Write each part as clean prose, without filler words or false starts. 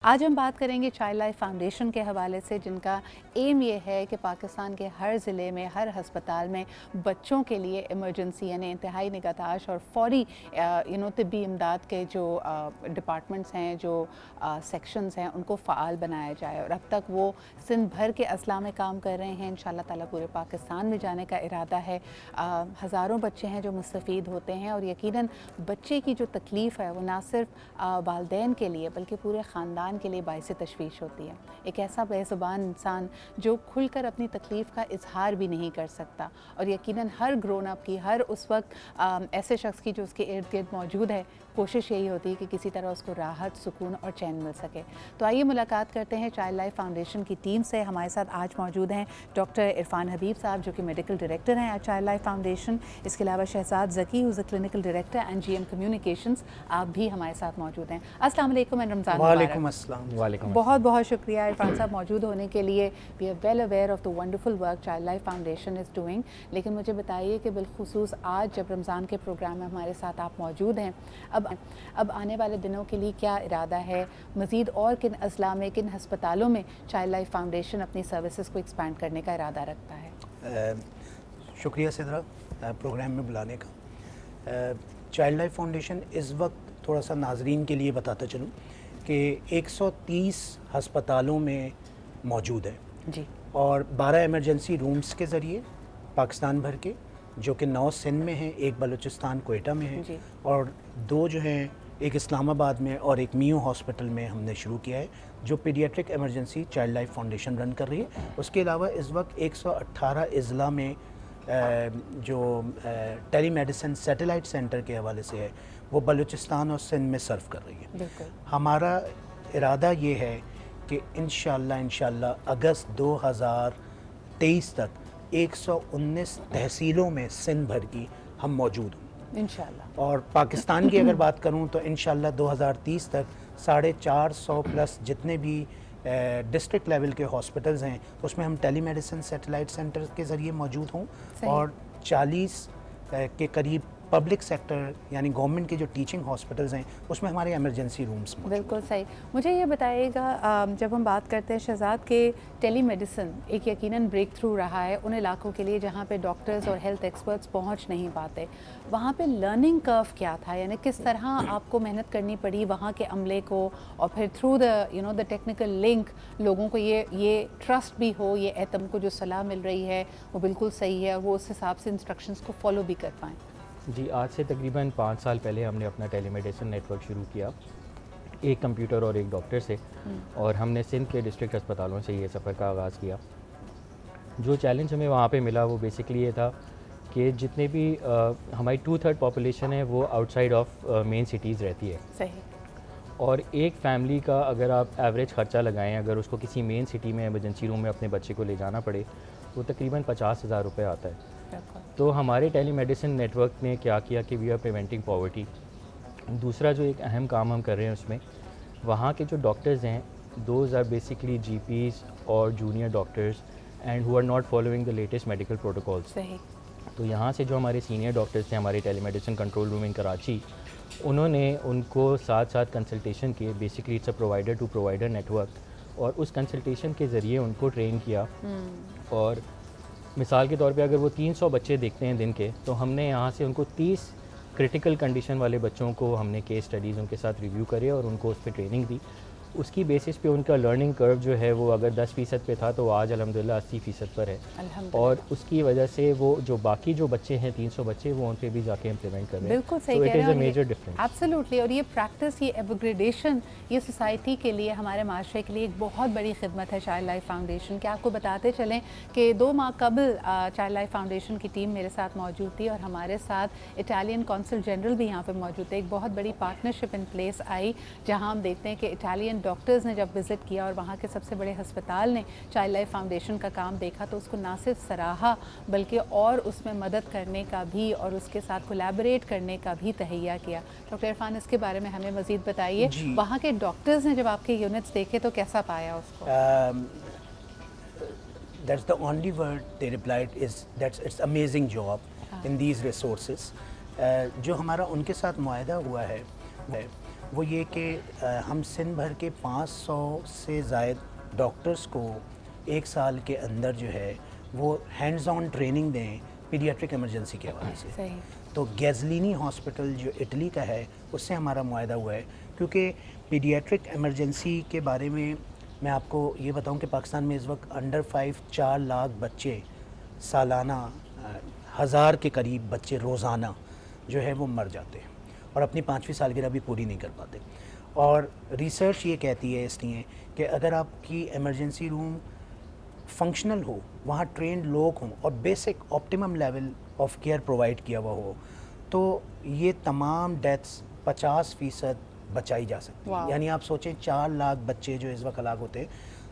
آج ہم بات کریں گے چائلڈ لائف فاؤنڈیشن کے حوالے سے، جن کا ایم یہ ہے کہ پاکستان کے ہر ضلع میں، ہر ہسپتال میں بچوں کے لیے ایمرجنسی یعنی انتہائی نگہداشت اور فوری طبی امداد کے جو ڈپارٹمنٹس ہیں، جو سیکشنز ہیں، ان کو فعال بنایا جائے۔ اور اب تک وہ سندھ بھر کے اضلاع میں کام کر رہے ہیں، انشاءاللہ تعالیٰ پورے پاکستان میں جانے کا ارادہ ہے۔ ہزاروں بچے ہیں جو مستفید ہوتے ہیں، اور یقیناً بچے کی جو تکلیف ہے وہ نہ صرف والدین کے لیے بلکہ پورے خاندان کے لیے باعث تشویش ہوتی ہے۔ ایک ایسا بے زبان انسان جو کھل کر اپنی تکلیف کا اظہار بھی نہیں کر سکتا، اور یقیناً ہر گرون اپ کی، ہر اس وقت ایسے شخص کی جو اس کے ارد گرد موجود ہے، کوشش یہی ہوتی ہے کہ کسی طرح اس کو راحت، سکون اور چین مل سکے۔ تو آئیے ملاقات کرتے ہیں چائلڈ لائف فاؤنڈیشن کی ٹیم سے۔ ہمارے ساتھ آج موجود ہیں ڈاکٹر عرفان حبیب صاحب، جو کہ میڈیکل ڈائریکٹر ہیں چائلڈ لائف فاؤنڈیشن۔ اس کے علاوہ Shahzad Zaki, who's a clinical director and G M communications, آپ بھی ہمارے ساتھ موجود ہیں۔ السلام علیکم اینڈ رمضان مبارک۔ وعلیکم السلام۔ وعلیکم بہت بہت شکریہ عرفان صاحب موجود ہونے کے لیے۔ We are well aware of the wonderful work Child Life Foundation is doing. لیکن مجھے بتائیے کہ بالخصوص آج جب رمضان کے پروگرام میں ہمارے ساتھ آپ موجود ہیں، اب آنے والے دنوں کے لیے کیا ارادہ ہے؟ مزید اور کن اضلاع میں، کن ہسپتالوں میں چائلڈ لائف فاؤنڈیشن اپنی سروسز کو ایکسپینڈ کرنے کا ارادہ رکھتا ہے؟ شکریہ سدرا پروگرام میں بلانے کا۔ چائلڈ لائف فاؤنڈیشن اس وقت تھوڑا سا ناظرین کے لیے بتاتا چلوں کہ 130 ہسپتالوں میں موجود ہے جی، اور 12 ایمرجنسی رومز کے ذریعے پاکستان بھر کے، جو کہ 9 سندھ میں ہیں، ایک بلوچستان کوئٹہ میں ہے، جی، اور 2 جو ہیں ایک اسلام آباد میں اور ایک میو ہاسپٹل میں ہم نے شروع کیا ہے، جو paediatric emergency Child Life Foundation run کر رہی ہے۔ اس کے علاوہ اس وقت 118 اضلاع میں جو ٹیلی میڈیسن سیٹلائٹ سینٹر کے حوالے سے ہے، وہ بلوچستان اور سندھ میں سرو کر رہی ہے۔ بالکل۔ ہمارا ارادہ یہ ہے کہ انشاءاللہ اگست 2023 تک 119 تحصیلوں میں سندھ بھر کی ہم موجود ہوں۔ انشاءاللہ۔ اور پاکستان کی اگر بات کروں تو انشاءاللہ 2030 تک 450 پلس جتنے بھی ڈسٹرکٹ لیول کے ہاسپٹلز ہیں، اس میں ہم ٹیلی میڈیسن سیٹلائٹ سینٹر کے ذریعے موجود ہوں، اور 40 کے قریب پبلک سیکٹر یعنی گورنمنٹ کے جو ٹیچنگ ہاسپٹلز ہیں، اس میں ہمارے ایمرجنسی رومز موجود ہیں۔ بالکل صحیح۔ مجھے یہ بتائیے گا، جب ہم بات کرتے ہیں شہزاد کے ٹیلی میڈیسن ایک یقیناً بریک تھرو رہا ہے ان علاقوں کے لیے جہاں پہ ڈاکٹرز اور ہیلتھ ایکسپرٹس پہنچ نہیں پاتے، وہاں پہ لرننگ کرو کیا تھا؟ یعنی کس طرح آپ کو محنت کرنی پڑی وہاں کے عملے کو، اور پھر تھرو دا ٹیکنیکل لنک لوگوں کو یہ ٹرسٹ بھی ہو، یہ ایتم کو جو صلاح مل رہی ہے وہ بالکل صحیح ہے، وہ اس حساب سے انسٹرکشنز کو فالو بھی کر پائیں؟ جی، آج سے تقریباً 5 سال پہلے ہم نے اپنا ٹیلی میڈیسن نیٹ ورک شروع کیا، ایک کمپیوٹر اور ایک ڈاکٹر سے، اور ہم نے سندھ کے ڈسٹرکٹ ہسپتالوں سے یہ سفر کا آغاز کیا۔ جو چیلنج ہمیں وہاں پہ ملا وہ بیسکلی یہ تھا کہ جتنے بھی ہماری 2/3 پاپولیشن ہے وہ outside of main cities رہتی ہے، صحیح۔ اور ایک فیملی کا اگر آپ ایوریج خرچہ لگائیں، اگر اس کو کسی مین سٹی میں ایمرجنسی روم میں اپنے بچے کو لے جانا پڑے تو تقریباً 50,000 روپے آتا ہے۔ تو ہمارے ٹیلی میڈیسن نیٹ ورک نے کیا کیا کہ وی آر پریونٹنگ پاورٹی۔ دوسرا جو ایک اہم کام ہم کر رہے ہیں اس میں، وہاں کے جو ڈاکٹرز ہیں، those are basically G Ps اور junior doctors and who are not following the latest medical protocols. صحیح۔ تو یہاں سے جو ہمارے سینئر ڈاکٹرز تھے ہمارے telemedicine control room in Karachi, انہوں نے ان کو ساتھ ساتھ کنسلٹیشن کیے، basically it's a provider to provider network, اور اس کنسلٹیشن کے ذریعے ان کو ٹرین کیا۔ اور مثال کے طور پہ اگر وہ 300 بچے دیکھتے ہیں دن کے، تو ہم نے یہاں سے ان کو 30 کرٹیکل کنڈیشن والے بچوں کو ہم نے کیس اسٹڈیز ان کے ساتھ ریویو کرے اور ان کو اس پہ ٹریننگ دی۔ اس کی بیسس پہ ان کا لرننگ کرو جو ہے وہ اگر 10% پہ تھا تو آج الحمدللہ 80% پر ہے، اور اس کی وجہ سے وہ جو باقی جو بچے ہیں 300 بچے، وہ ان پہ بھی جا کے امپلیمنٹ کر رہے ہیں۔ بالکل صحیح کہہ رہے ہیں، ایبسلیوٹلی۔ اور یہ پریکٹس، یہ اپگریڈیشن، یہ سوسائٹی کے لیے، ہمارے معاشرے کے لیے ایک بہت بڑی خدمت ہے چائلڈ لائف فاؤنڈیشن۔ کہ آپ کو بتاتے چلیں کہ 2 ماہ قبل چائلڈ لائف فاؤنڈیشن کی ٹیم میرے ساتھ موجود تھی، اور ہمارے ساتھ اٹالین کونسل جنرل بھی یہاں پہ موجود تھے۔ ایک بہت بڑی پارٹنرشپ ان پلیس آئی، جہاں ہم دیکھتے ہیں کہ اٹالین ڈاکٹرز نے جب وزٹ کیا اور وہاں کے سب سے بڑے ہسپتال نے چائلڈ لائف فاؤنڈیشن کا کام دیکھا، تو اس کو نہ صرف سراہا بلکہ اور اس میں مدد کرنے کا بھی اور اس کے ساتھ کولیبریٹ کرنے کا بھی تہیہ کیا۔ ڈاکٹر عرفان، اس کے بارے میں ہمیں مزید بتائیے، وہاں کے ڈاکٹرز نے جب آپ کے یونٹس دیکھے تو کیسا پایا اس کو؟ That's the only word they replied is that's it's amazing job in these resources. جو ہمارا ان کے ساتھ معاہدہ ہوا ہے وہ یہ کہ ہم سندھ بھر کے 500 سے زائد ڈاکٹرز کو ایک سال کے اندر جو ہے وہ ہینڈز آن ٹریننگ دیں پیڈیاٹرک ایمرجنسی کے حوالے سے. صحیح. تو گیزلینی ہاسپٹل جو اٹلی کا ہے اس سے ہمارا معاہدہ ہوا ہے, کیونکہ پیڈیاٹرک ایمرجنسی کے بارے میں آپ کو یہ بتاؤں کہ پاکستان میں اس وقت انڈر 5 4 لاکھ بچے سالانہ 1000 کے قریب بچے روزانہ جو ہے وہ مر جاتے ہیں اور اپنی 5ویں سالگرہ بھی پوری نہیں کر پاتے. اور ریسرچ یہ کہتی ہے اس لیے کہ اگر آپ کی ایمرجنسی روم فنکشنل ہو, وہاں ٹرینڈ لوگ ہوں اور basic optimum level of care provide کیا ہوا ہو, تو یہ تمام ڈیتھس 50% بچائی جا سکتی ہیں. یعنی آپ سوچیں 4 لاکھ بچے جو اس وقت ہلاک ہوتے ہیں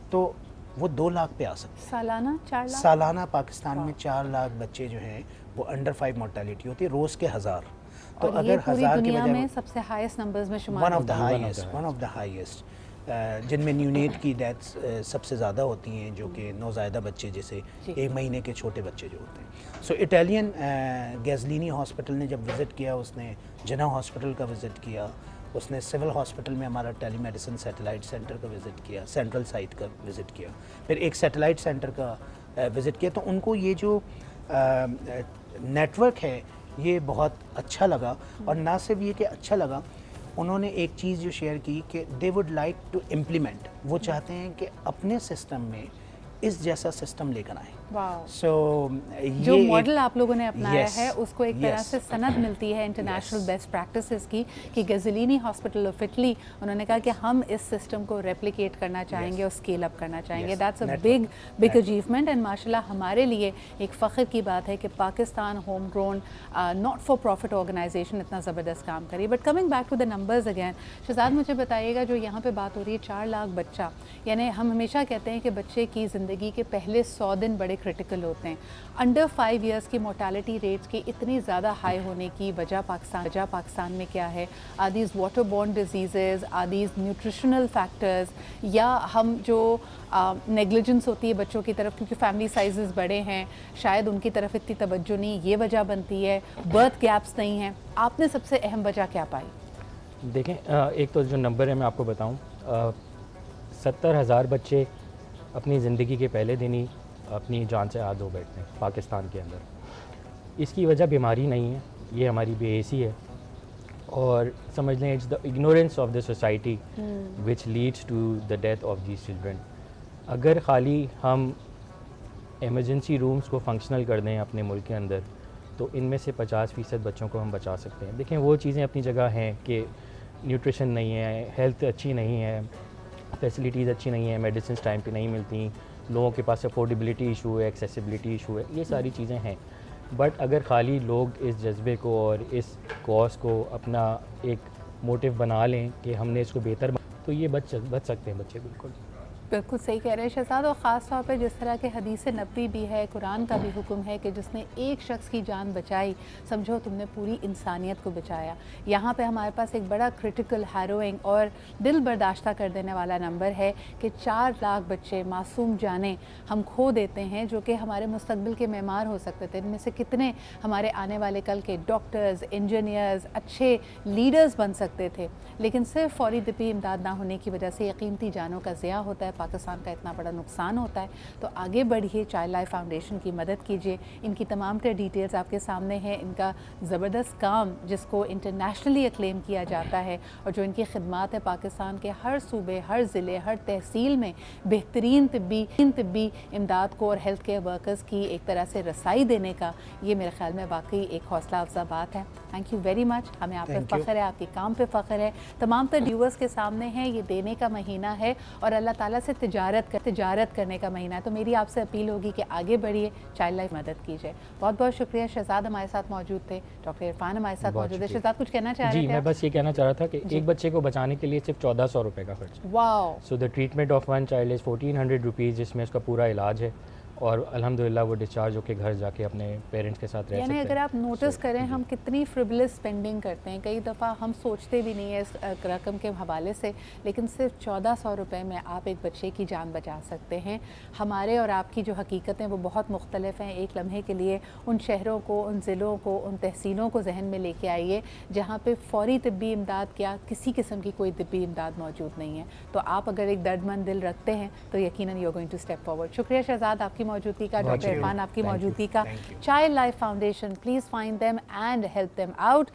تو وہ 2 لاکھ پہ آ سکتے ہیں. سالانہ 4 لاکھ سالانہ پاکستان میں 4 لاکھ بچے جو ہیں وہ انڈر 5 مورٹیلٹی ہوتی ہے, روز کے 1000. تو اور اگر یہ پوری 1000 کے دنیا بجائے میں سب سے ہائیسٹ نمبرز میں شمار ون آف ہوتا ہے. دا ہائیسٹ جن میں نیونیٹ کی ڈیتھس سب سے زیادہ ہوتی ہیں, جو کہ نوزائیدہ بچے جیسے 1 مہینے کے چھوٹے بچے جو ہوتے ہیں. سو اٹالین گیزلینی ہاسپٹل نے جب وزٹ کیا, اس نے جنا ہاسپٹل کا وزٹ کیا, اس نے سول ہاسپٹل میں ہمارا ٹیلی میڈیسن سیٹلائٹ سینٹر کا وزٹ کیا, سینٹرل سائٹ کا وزٹ کیا, پھر ایک سیٹلائٹ سینٹر کا وزٹ کیا, تو ان کو یہ جو نیٹ ورک ہے یہ بہت اچھا لگا. اور نہ صرف یہ کہ اچھا لگا, انہوں نے ایک چیز جو شیئر کی کہ they would like to implement, وہ چاہتے ہیں کہ اپنے سسٹم میں اس جیسا سسٹم لے کر آئیں. سو جو ماڈل آپ لوگوں نے اپنایا ہے اس کو ایک طرح سے سند ملتی ہے انٹرنیشنل بیسٹ پریکٹسز کی, کہ گیزلینی ہاسپٹل آف اٹلی انہوں نے کہا کہ ہم اس سسٹم کو ریپلیکیٹ کرنا چاہیں گے اور اسکیل اپ کرنا چاہیں گے. That's a big achievement, and ماشاء اللہ ہمارے لیے ایک فخر کی بات ہے کہ Pakistan home grown not for profit organization اتنا زبردست کام کری. But coming back to the numbers again, Shahzad مجھے بتائیے گا, جو یہاں پہ بات ہو رہی ہے 4 لاکھ بچہ, یعنی ہم ہمیشہ کہتے ہیں کہ بچے کی زندگی کے پہلے 100 دن بڑے کرٹیکل ہوتے ہیں. انڈر 5 ایئرس کی مورٹیلٹی ریٹس کی اتنی زیادہ ہائی ہونے کی وجہ پاکستان میں کیا ہے؟ Are these water borne diseases, are these nutritional factors, یا ہم جو نیگلیجنس ہوتی ہے بچوں کی طرف کیونکہ فیملی سائزز بڑے ہیں, شاید ان کی طرف اتنی توجہ نہیں, یہ وجہ بنتی ہے, برتھ گیپس نہیں ہیں. آپ نے سب سے اہم وجہ کیا پائی؟ دیکھیں, ایک تو جو نمبر ہے میں آپ کو بتاؤں, 70,000 بچے اپنی زندگی کے پہلے دن ہی اپنی جان سے ہاتھ دھو بیٹھتے ہیں پاکستان کے اندر. اس کی وجہ بیماری نہیں ہے, یہ ہماری بے حسی ہے, اور سمجھ لیں it's the ignorance of the society which leads to the death of these children. اگر خالی ہم ایمرجنسی رومز کو فنکشنل کر دیں اپنے ملک کے اندر, تو ان میں سے 50% بچوں کو ہم بچا سکتے ہیں. دیکھیں, وہ چیزیں اپنی جگہ ہیں کہ نیوٹریشن نہیں ہے, ہیلتھ اچھی نہیں ہے, فیسلٹیز اچھی نہیں ہیں, میڈیسنس ٹائم پہ نہیں ملتی, لوگوں کے پاس افورڈیبلٹی ایشو ہے, ایکسیسیبلٹی ایشو ہے, یہ ساری چیزیں ہیں. بٹ اگر خالی لوگ اس جذبے کو اور اس کاز کو اپنا ایک موٹیو بنا لیں کہ ہم نے اس کو بہتر تو یہ بچ سکتے ہیں بچے. بالکل صحیح کہہ رہے ہیں شہزاد, اور خاص طور پہ جس طرح کے حدیث نبوی بھی ہے, قرآن کا بھی حکم ہے کہ جس نے ایک شخص کی جان بچائی سمجھو تم نے پوری انسانیت کو بچایا. یہاں پہ ہمارے پاس ایک بڑا کرٹیکل, ہیروئنگ اور دل برداشتہ کر دینے والا نمبر ہے کہ 4 لاکھ بچے, معصوم جانیں ہم کھو دیتے ہیں جو کہ ہمارے مستقبل کے معمار ہو سکتے تھے. ان میں سے کتنے ہمارے آنے والے کل کے ڈاکٹرز, انجینئرز, اچھے لیڈرز بن سکتے تھے, لیکن صرف فوری طبی امداد نہ ہونے کی وجہ سے یہ قیمتی جانوں کا ضیاع ہوتا ہے, پاکستان کا اتنا بڑا نقصان ہوتا ہے. تو آگے بڑھیے, چائلڈ لائف فاؤنڈیشن کی مدد کیجیے. ان کی تمام تر ڈیٹیلز آپ کے سامنے ہیں. ان کا زبردست کام جس کو انٹرنیشنلی اکلیم کیا جاتا ہے, اور جو ان کی خدمات ہے پاکستان کے ہر صوبے, ہر ضلع, ہر تحصیل میں بہترین طبی امداد کو اور ہیلتھ کیئر ورکرز کی ایک طرح سے رسائی دینے کا, یہ میرے خیال میں واقعی ایک حوصلہ افزا بات ہے. Thank you very much. ہمیں آپ پہ فخر ہے, آپ کے کام پہ فخر ہے. تمام تر ویورز کے سامنے ہیں, یہ دینے کا مہینہ ہے اور اللہ تعالیٰ سے تجارت کرنے کا مہینہ ہے. تو میری آپ سے اپیل ہوگی کہ آگے بڑھیے, چائلڈ لائف مدد کیجیے. بہت بہت شکریہ. شہزاد ہمارے ساتھ موجود تھے, ڈاکٹر عرفان ہمارے ساتھ موجود ہے. شہزاد کچھ کہنا چاہ رہے تھے؟ جی, میں بس یہ کہنا چاہ رہا تھا کہ ایک بچے کو بچانے کے لیے صرف 1400 روپے کا خرچ. Wow. So the treatment of one child is 1400 rupees, جس میں اس کا پورا علاج ہے. اور الحمدللہ وہ ڈسچارج ہو کے گھر جا کے اپنے پیرنٹس کے ساتھ رہ سکتے یعنی ہیں. اگر آپ نوٹس کریں ہم کتنی فربلس اسپینڈنگ کرتے ہیں, کئی دفعہ ہم سوچتے بھی نہیں ہیں اس رقم کے حوالے سے, لیکن صرف 1400 روپے میں آپ ایک بچے کی جان بچا سکتے ہیں. ہمارے اور آپ کی جو حقیقتیں وہ بہت مختلف ہیں. ایک لمحے کے لیے ان شہروں کو, ان ضلعوں کو, ان تحصیلوں کو ذہن میں لے کے آئیے جہاں پہ فوری طبی امداد کیا کسی قسم کی کوئی طبی امداد موجود نہیں ہے. تو آپ اگر ایک درد مند دل رکھتے ہیں تو یقیناً you are going to step forward. شکریہ شہزاد آپ کی موجودگی کا, ڈاکٹر عرفان آپ کی موجودگی کا. Child Life foundation, please find them and help them out.